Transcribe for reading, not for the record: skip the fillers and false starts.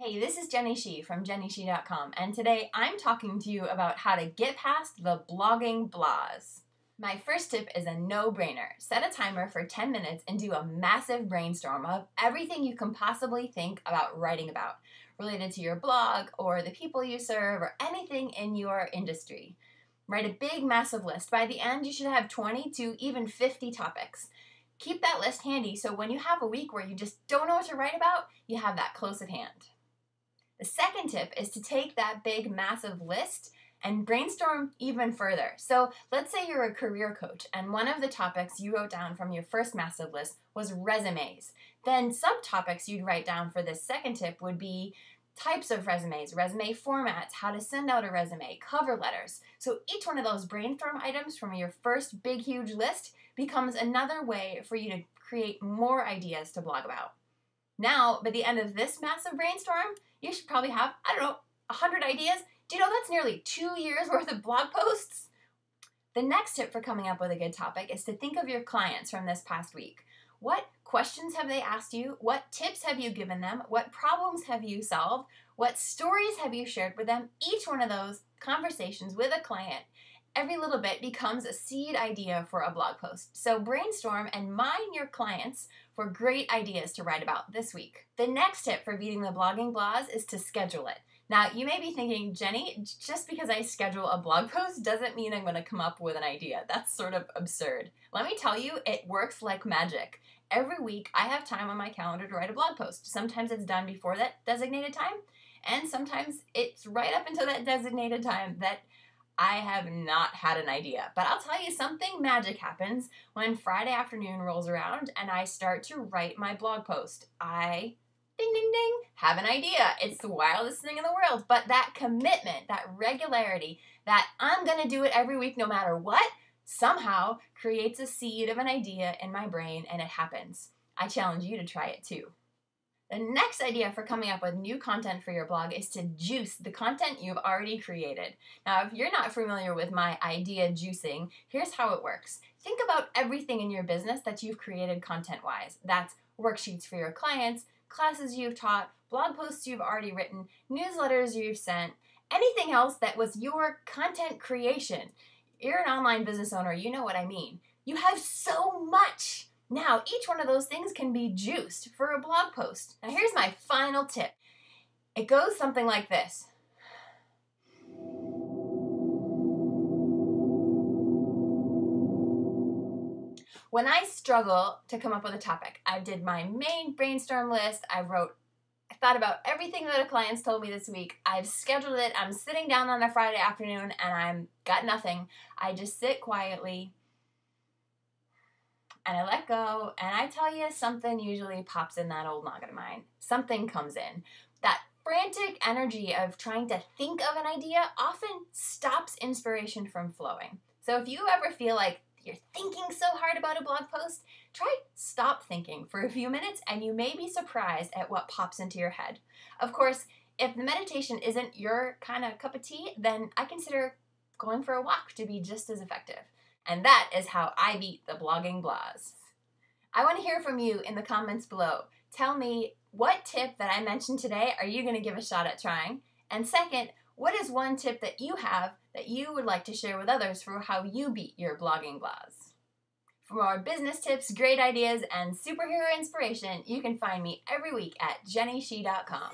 Hey, this is Jenny Shih from JennyShih.com, and today I'm talking to you about how to get past the blogging blahs. My first tip is a no-brainer. Set a timer for 10 minutes and do a massive brainstorm of everything you can possibly think about writing about, related to your blog or the people you serve or anything in your industry. Write a big, massive list. By the end, you should have 20 to even 50 topics. Keep that list handy so when you have a week where you just don't know what to write about, you have that close at hand. The second tip is to take that big, massive list and brainstorm even further. So let's say you're a career coach and one of the topics you wrote down from your first massive list was resumes. Then subtopics you'd write down for this second tip would be types of resumes, resume formats, how to send out a resume, cover letters. So each one of those brainstorm items from your first big, huge list becomes another way for you to create more ideas to blog about. Now, by the end of this massive brainstorm, you should probably have, 100 ideas. Do you know that's nearly 2 years worth of blog posts? The next tip for coming up with a good topic is to think of your clients from this past week. What questions have they asked you? What tips have you given them? What problems have you solved? What stories have you shared with them? Each one of those conversations with a client, every little bit becomes a seed idea for a blog post. So brainstorm and mine your clients for great ideas to write about this week. The next tip for beating the blogging blahs is to schedule it. Now, you may be thinking, Jenny, just because I schedule a blog post doesn't mean I'm going to come up with an idea. That's sort of absurd. Let me tell you, it works like magic. Every week, I have time on my calendar to write a blog post. Sometimes it's done before that designated time, and sometimes it's right up until that designated time that I have not had an idea. But I'll tell you, something magic happens when Friday afternoon rolls around and I start to write my blog post. Ding, ding, ding, have an idea. It's the wildest thing in the world. But that commitment, that regularity, that I'm going to do it every week no matter what, somehow creates a seed of an idea in my brain and it happens. I challenge you to try it too. The next idea for coming up with new content for your blog is to juice the content you've already created. Now, if you're not familiar with my idea juicing, here's how it works. Think about everything in your business that you've created content-wise. That's worksheets for your clients, classes you've taught, blog posts you've already written, newsletters you've sent, anything else that was your content creation. You're an online business owner, you know what I mean. You have so much. Now, each one of those things can be juiced for a blog post. Now, here's my final tip. It goes something like this. When I struggle to come up with a topic, I did my main brainstorm list. I thought about everything that the clients told me this week. I've scheduled it. I'm sitting down on a Friday afternoon and I've got nothing. I just sit quietly and I let go, and I tell you, something usually pops in that old noggin of mine. Something comes in. That frantic energy of trying to think of an idea often stops inspiration from flowing. So if you ever feel like you're thinking so hard about a blog post, try stop thinking for a few minutes and you may be surprised at what pops into your head. Of course, if the meditation isn't your kind of cup of tea, then I consider going for a walk to be just as effective. And that is how I beat the blogging blahs. I want to hear from you in the comments below. Tell me, what tip that I mentioned today are you going to give a shot at trying? And second, what is one tip that you have that you would like to share with others for how you beat your blogging blahs? For more business tips, great ideas, and superhero inspiration, you can find me every week at JennyShih.com.